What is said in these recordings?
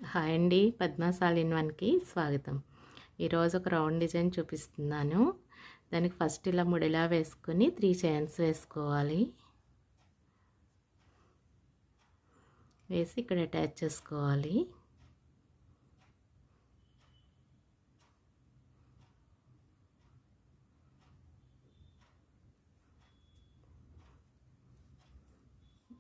Hi అండి, Padma's all in వన్కి స్వాగతం. ఈరోజు ఒక రౌండ్ డిజైన్ చూపిస్తున్నాను. దానికి ఫస్ట్ ఇలా ముడిలా వేసుకొని 3 చైన్స్ వేసుకోవాలి. వేసి ఇక్కడ అటాచ్ చేసుకోవాలి.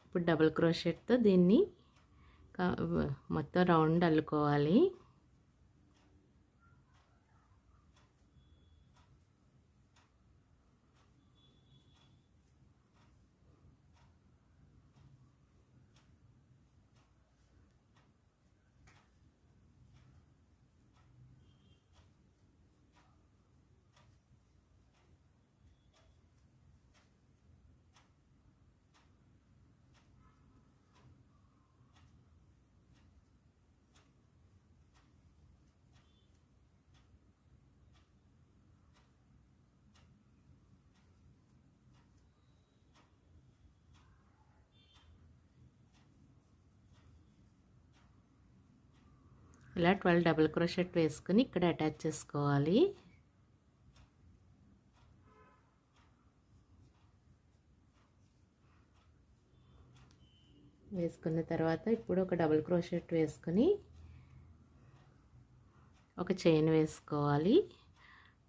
ఇప్పుడు డబుల్ క్రోషెట్తో దీన్ని మొత్తం రౌండ్ అల్లుకోవాలి. ఇలా 12 డబుల్ క్రోషెట్ వేసుకుని ఇక్కడ అటాచ్ చేసుకోవాలి. వేసుకున్న తర్వాత ఇప్పుడు ఒక డబుల్ క్రోషెట్ వేసుకుని ఒక చైన్ వేసుకోవాలి.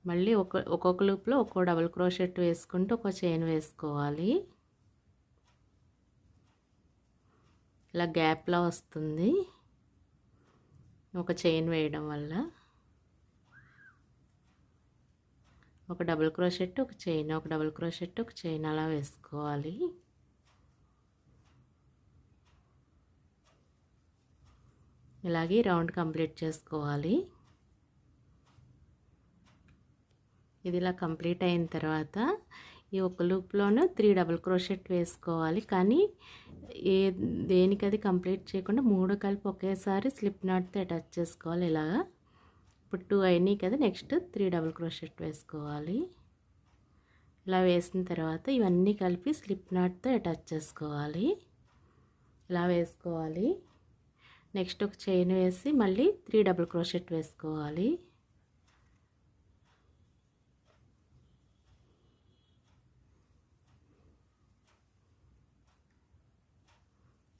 మళ్ళీ ఒక్కొక్క లూప్లో ఒక్కో డబుల్ క్రోషెట్ వేసుకుంటూ ఒక చైన్ వేసుకోవాలి. ఇలా గ్యాప్లా వస్తుంది ఒక చైన్ వేయడం వల్ల. ఒక డబుల్ క్రోషెట్ ఒక చైన్, ఒక డబుల్ క్రోషెట్ ఒక చైన్ అలా వేసుకోవాలి. ఇలాగే రౌండ్ కంప్లీట్ చేసుకోవాలి. ఇది ఇలా కంప్లీట్ అయిన తర్వాత ఈ ఒక లూప్లోనూ 3 డబుల్ క్రోషెట్ వేసుకోవాలి. కానీ దేనికది కంప్లీట్ చేయకుండా 3 కలిపి ఒకేసారి స్లిప్ నాట్తో అటాచ్ చేసుకోవాలి. ఇలాగా ఇప్పుడు 2 అయినాయి కదా, నెక్స్ట్ 3 డబుల్ క్రోషెట్ వేసుకోవాలి. ఇలా వేసిన తర్వాత ఇవన్నీ కలిపి స్లిప్ నాట్తో అటాచ్ చేసుకోవాలి. ఇలా వేసుకోవాలి. నెక్స్ట్ ఒక చైన్ వేసి మళ్ళీ 3 డబుల్ క్రోషెట్ వేసుకోవాలి.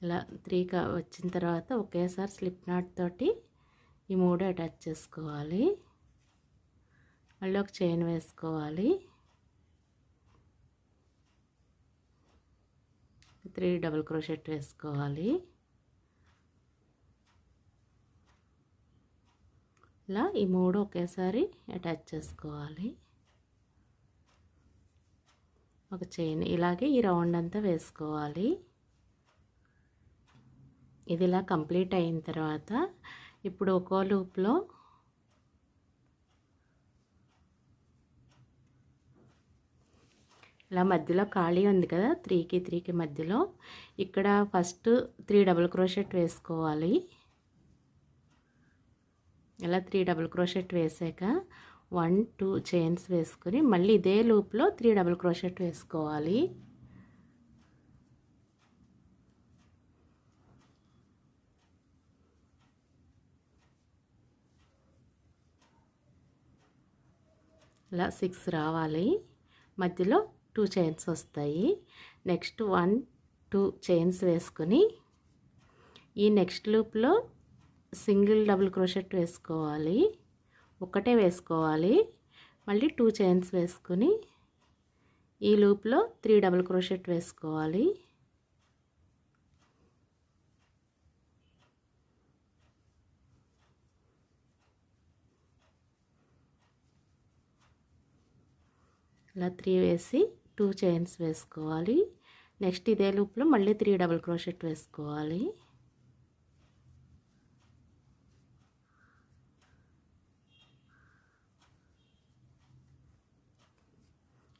ఇలా 3 వచ్చిన తర్వాత ఒకేసారి స్లిప్ నాట్ తోటి ఈ 3 అటాచ్ చేసుకోవాలి. మళ్ళీ ఒక చైన్ వేసుకోవాలి. 3 డబుల్ క్రోషెట్ వేసుకోవాలి. ఇలా ఈ 3 ఒకేసారి అటాచ్ చేసుకోవాలి. ఒక చైన్ ఇలాగే ఈ రౌండ్ అంతా వేసుకోవాలి. ఇది ఇలా కంప్లీట్ అయిన తర్వాత ఇప్పుడు ఒక్కో లూప్లో ఇలా మధ్యలో ఖాళీ ఉంది కదా, 3కి మధ్యలో ఇక్కడ ఫస్ట్ 3 డబుల్ క్రోషెట్ వేసుకోవాలి. ఇలా 3 డబుల్ క్రోషెట్ వేసాక 1 2 చైన్స్ వేసుకొని మళ్ళీ ఇదే లూప్లో 3 డబుల్ క్రోషెట్ వేసుకోవాలి. ఇలా 6 రావాలి. మధ్యలో 2 చైన్స్ వస్తాయి. నెక్స్ట్ 1 2 చైన్స్ వేసుకొని ఈ నెక్స్ట్ లూప్లో సింగిల్ డబుల్ క్రోషెట్ వేసుకోవాలి. ఒకటే వేసుకోవాలి. మళ్ళీ 2 చైన్స్ వేసుకొని ఈ లూప్లో 3 డబుల్ క్రోషెట్ వేసుకోవాలి. ఇలా 3 వేసి 2 చైన్స్ వేసుకోవాలి. నెక్స్ట్ ఇదే లూప్లో మళ్ళీ 3 డబుల్ క్రోషెట్ వేసుకోవాలి.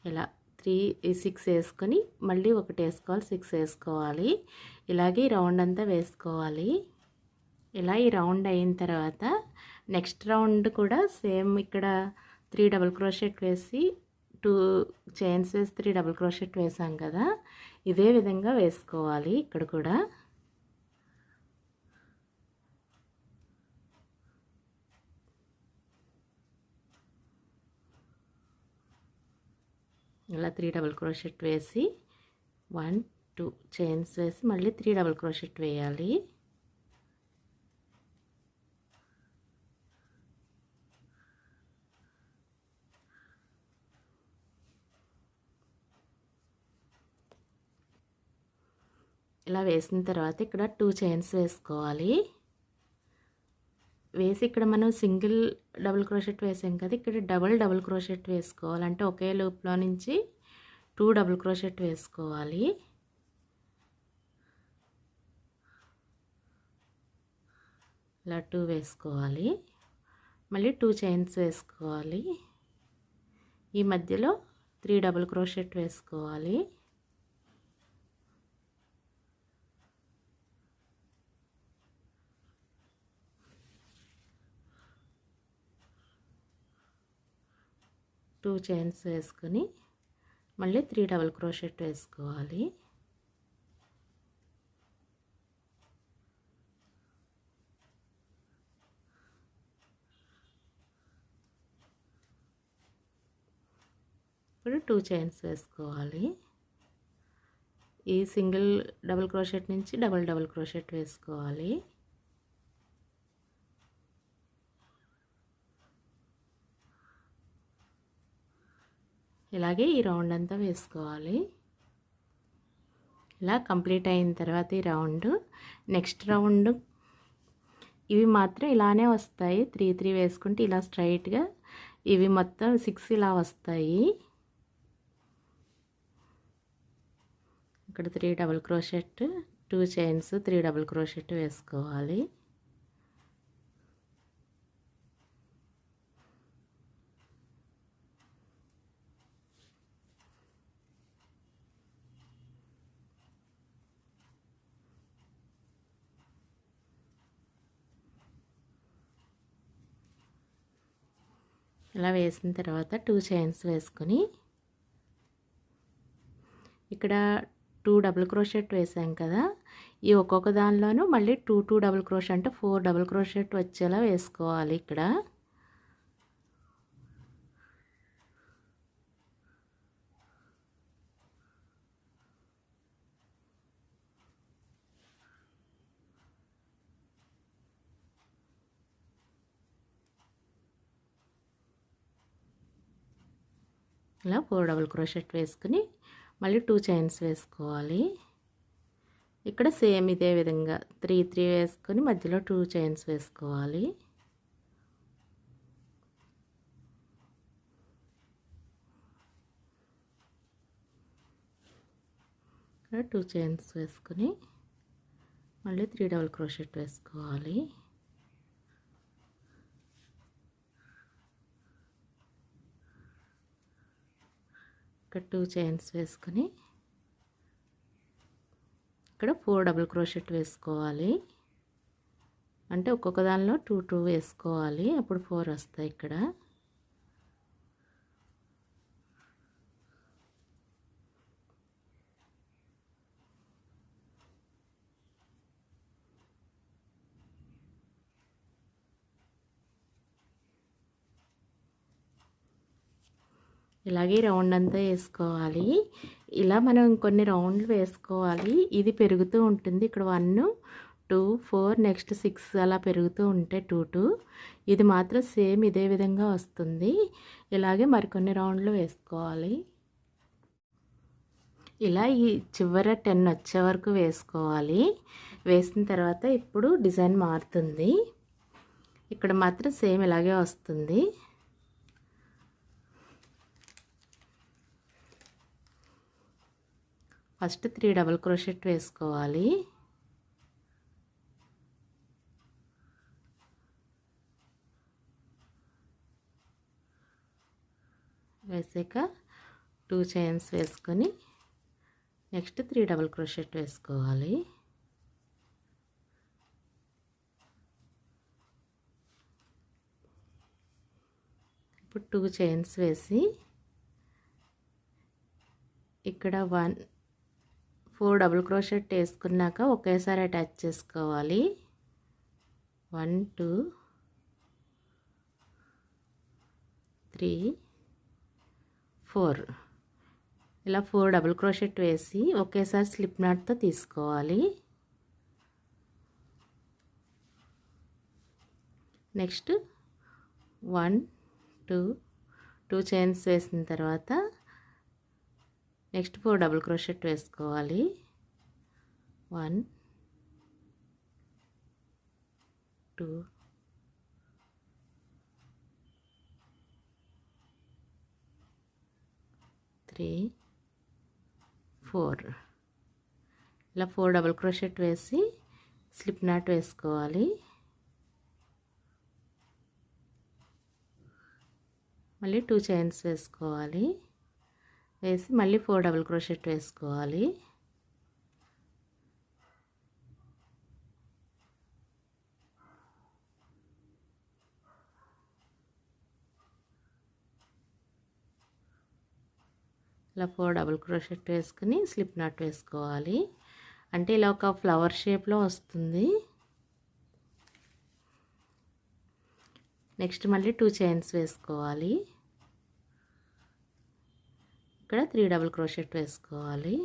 ఇలా 6 వేసుకొని మళ్ళీ ఒకటి వేసుకోవాలి, 6 వేసుకోవాలి. ఇలాగే ఈ రౌండ్ అంతా వేసుకోవాలి. ఇలా ఈ రౌండ్ అయిన తర్వాత నెక్స్ట్ రౌండ్ కూడా సేమ్ ఇక్కడ 3 డబుల్ క్రోషెట్ వేసి 2 చైన్స్ వేసి 3 డబుల్ క్రోషెట్ వేసాం కదా, ఇదే విధంగా వేసుకోవాలి. ఇక్కడ కూడా ఇలా 3 డబుల్ క్రోషెట్ వేసి 1 2 చైన్స్ వేసి మళ్ళీ 3 డబుల్ క్రోషెట్ వేయాలి. ఇలా వేసిన తర్వాత ఇక్కడ 2 చైన్స్ వేసుకోవాలి. వేసి ఇక్కడ మనం సింగిల్ డబుల్ క్రోషెట్ వేసాం కదా, ఇక్కడ డబుల్ క్రోషెట్ వేసుకోవాలి. అంటే ఒకే లూప్లో నుంచి 2 డబుల్ క్రోషెట్ వేసుకోవాలి. ఇలా 2 వేసుకోవాలి. మళ్ళీ 2 చైన్స్ వేసుకోవాలి. ఈ మధ్యలో 3 డబుల్ క్రోషెట్ వేసుకోవాలి. టూ చైన్స్ వేసుకొని మళ్ళీ 3 డబుల్ క్రోషెట్ వేసుకోవాలి. ఇప్పుడు 2 చైన్స్ వేసుకోవాలి. ఈ సింగిల్ డబుల్ క్రోషెట్ నుంచి డబుల్ క్రోషెట్ వేసుకోవాలి. ఇలాగే ఈ రౌండ్ అంతా వేసుకోవాలి. ఇలా కంప్లీట్ అయిన తర్వాత ఈ రౌండ్, నెక్స్ట్ రౌండ్ ఇవి మాత్రం ఇలానే వస్తాయి. 3 3 వేసుకుంటే ఇలా స్ట్రైట్గా ఇవి మొత్తం 6 ఇలా వస్తాయి. ఇక్కడ 3 double crochet, 2 chains, 3 double crochet వేసుకోవాలి. ఇలా వేసిన తర్వాత 2 చైన్స్ వేసుకొని ఇక్కడ 2 డబుల్ క్రోషెట్ వేసాం కదా, ఈ ఒక్కొక్క దానిలోనూ మళ్ళీ 2 డబుల్ క్రోషెట్ అంటే 4 డబుల్ క్రోషెట్ వచ్చేలా వేసుకోవాలి. ఇక్కడ ఇలా 4 డబుల్ క్రోషెట్ వేసుకుని మళ్ళీ 2 చైన్స్ వేసుకోవాలి. ఇక్కడ సేమ్ ఇదే విధంగా 3 3 వేసుకొని మధ్యలో 2 చైన్స్ వేసుకోవాలి. ఇక్కడ 2 చైన్స్ వేసుకొని మళ్ళీ 3 డబుల్ క్రోషెట్ వేసుకోవాలి. ఇక్కడ 2 చైన్స్ వేసుకొని ఇక్కడ 4 డబుల్ క్రోషెట్ వేసుకోవాలి. అంటే ఒక్కొక్క దానిలో 2 2 వేసుకోవాలి, అప్పుడు 4 వస్తాయి. ఇక్కడ ఇలాగే రౌండ్ అంతా వేసుకోవాలి. ఇలా మనం కొన్ని రౌండ్లు వేసుకోవాలి. ఇది పెరుగుతూ ఉంటుంది. ఇక్కడ 1 2 4 నెక్స్ట్ 6 అలా పెరుగుతూ ఉంటే 2 2. ఇది మాత్రం సేమ్ ఇదే విధంగా వస్తుంది. ఇలాగే మరికొన్ని రౌండ్లు వేసుకోవాలి. ఇలా ఈ చివర 10 వచ్చే వరకు వేసుకోవాలి. వేసిన తర్వాత ఇప్పుడు డిజైన్ మారుతుంది. ఇక్కడ మాత్రం సేమ్ ఇలాగే వస్తుంది. ఫస్ట్ 3 డబుల్ క్రోషెట్ వేసుకోవాలి. వేసాక 2 చైన్స్ వేసుకొని నెక్స్ట్ 3 డబుల్ క్రోషెట్ వేసుకోవాలి. ఇప్పుడు 2 చైన్స్ వేసి ఇక్కడ 4 డబుల్ క్రోషెట్ వేసుకున్నాక ఒకేసారి అటాచ్ చేసుకోవాలి. 1 2 3 4. ఇలా 4 డబుల్ క్రోషెట్ వేసి ఒకేసారి స్లిప్ నాట్తో తీసుకోవాలి. నెక్స్ట్ 1 2 చైన్స్ వేసిన తర్వాత నెక్స్ట్ 4 డబుల్ క్రోషెట్ వేసుకోవాలి. 1 2 3 4 ఇలా 4 డబుల్ క్రోషెట్ వేసి స్లిప్ నాట్ వేసుకోవాలి. మళ్ళీ 2 చైన్స్ వేసుకోవాలి. వేసి మళ్ళీ 4 డబుల్ క్రోషెట్ వేసుకోవాలి. ఇలా 4 డబుల్ క్రోషెట్ వేసుకుని స్లిప్ నాట్ వేసుకోవాలి. అంటే ఇలా ఒక ఫ్లవర్ షేప్లో వస్తుంది. నెక్స్ట్ మళ్ళీ 2 చైన్స్ వేసుకోవాలి. ఇక్కడ 3 డబుల్ క్రోషెట్ వేసుకోవాలి.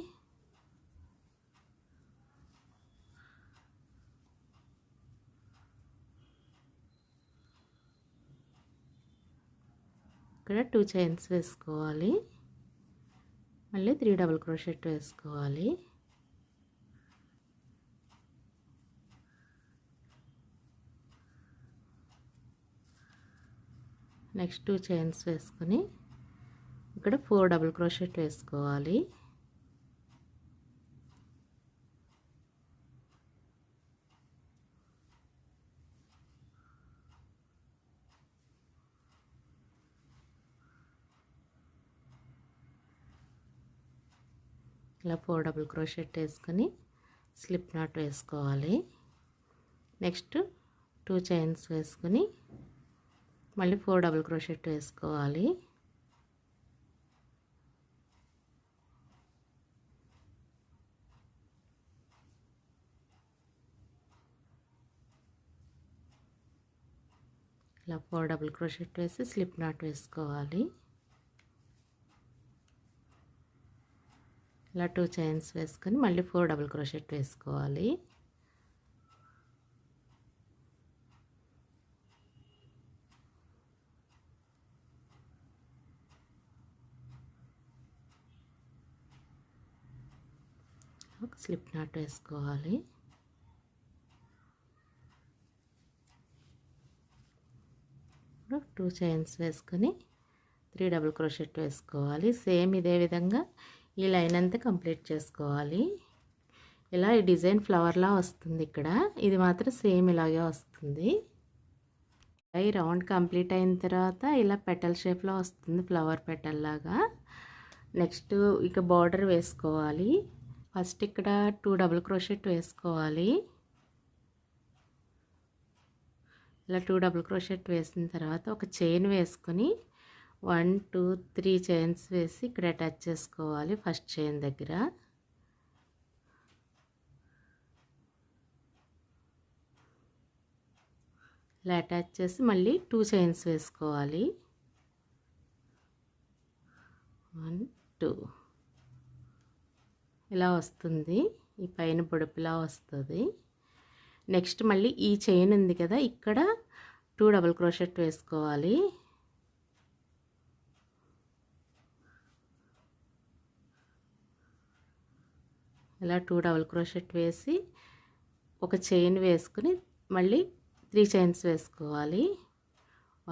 ఇక్కడ 2 చైన్స్ వేసుకోవాలి. మళ్ళీ 3 డబుల్ క్రోషెట్ వేసుకోవాలి. నెక్స్ట్ 2 చైన్స్ వేసుకొని ఇక్కడ 4 డబుల్ క్రోషెట్ వేసుకోవాలి. ఇలా 4 డబుల్ క్రోషెట్ వేసుకొని స్లిప్ నాట్ వేసుకోవాలి. నెక్స్ట్ 2 చైన్స్ వేసుకొని మళ్ళీ 4 డబుల్ క్రోషెట్ వేసుకోవాలి. ఇలా 4 డబుల్ క్రోషెట్ వేసి స్లిప్ నాట్ వేసుకోవాలి. ఇలా 2 చైన్స్ వేసుకొని మళ్ళీ 4 డబుల్ క్రోషెట్ వేసుకోవాలి. ఒక స్లిప్ నాట్ వేసుకోవాలి. ఇప్పుడు 2 చైన్స్ వేసుకొని 3 డబుల్ క్రోషెట్ వేసుకోవాలి. సేమ్ ఇదే విధంగా ఈ లైన్ అంతా కంప్లీట్ చేసుకోవాలి. ఇలా ఈ డిజైన్ ఫ్లవర్లా వస్తుంది. ఇక్కడ ఇది మాత్రం సేమ్ ఇలాగే వస్తుంది. ఈ రౌండ్ కంప్లీట్ అయిన తర్వాత ఇలా పెటల్ షేప్లో వస్తుంది, ఫ్లవర్ పెటల్ లాగా. నెక్స్ట్ ఇక బార్డర్ వేసుకోవాలి. ఫస్ట్ ఇక్కడ 2 డబుల్ క్రోషెట్ వేసుకోవాలి. ఇలా 2 డబుల్ క్రోషెట్ వేసిన తర్వాత ఒక చైన్ వేసుకొని 1 2 3 చైన్స్ వేసి ఇక్కడ అటాచ్ చేసుకోవాలి. ఫస్ట్ చైన్ దగ్గర ఇలా అటాచ్ చేసి మళ్ళీ 2 చైన్స్ వేసుకోవాలి. 1 2 ఇలా వస్తుంది. ఈ పైన పొడుపులా వస్తుంది. నెక్స్ట్ మళ్ళీ ఈ చైన్ ఉంది కదా, ఇక్కడ 2 డబుల్ క్రోషెట్ వేసుకోవాలి. ఇలా 2 డబుల్ క్రోషెట్ వేసి ఒక చైన్ వేసుకుని మళ్ళీ 3 చైన్స్ వేసుకోవాలి.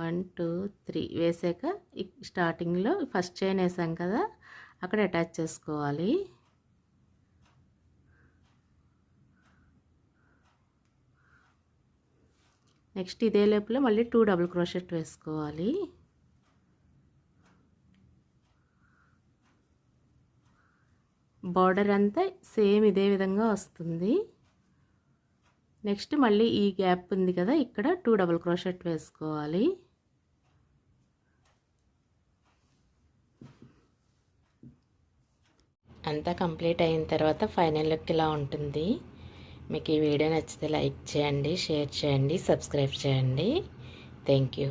1 2 3 వేసాక స్టార్టింగ్లో ఫస్ట్ చైన్ వేసాం కదా, అక్కడ అటాచ్ చేసుకోవాలి. నెక్స్ట్ ఇదే లోపల మళ్ళీ 2 డబుల్ క్రోషెట్ వేసుకోవాలి. బార్డర్ అంతా సేమ్ ఇదే విధంగా వస్తుంది. నెక్స్ట్ మళ్ళీ ఈ గ్యాప్ ఉంది కదా, ఇక్కడ 2 డబుల్ క్రోషెట్ వేసుకోవాలి. అంతా కంప్లీట్ అయిన తర్వాత ఫైనల్ లుక్ ఇలా ఉంటుంది. మీకు ఈ వీడియో నచ్చితే లైక్ చేయండి, షేర్ చేయండి, సబ్స్క్రైబ్ చేయండి. Thank you.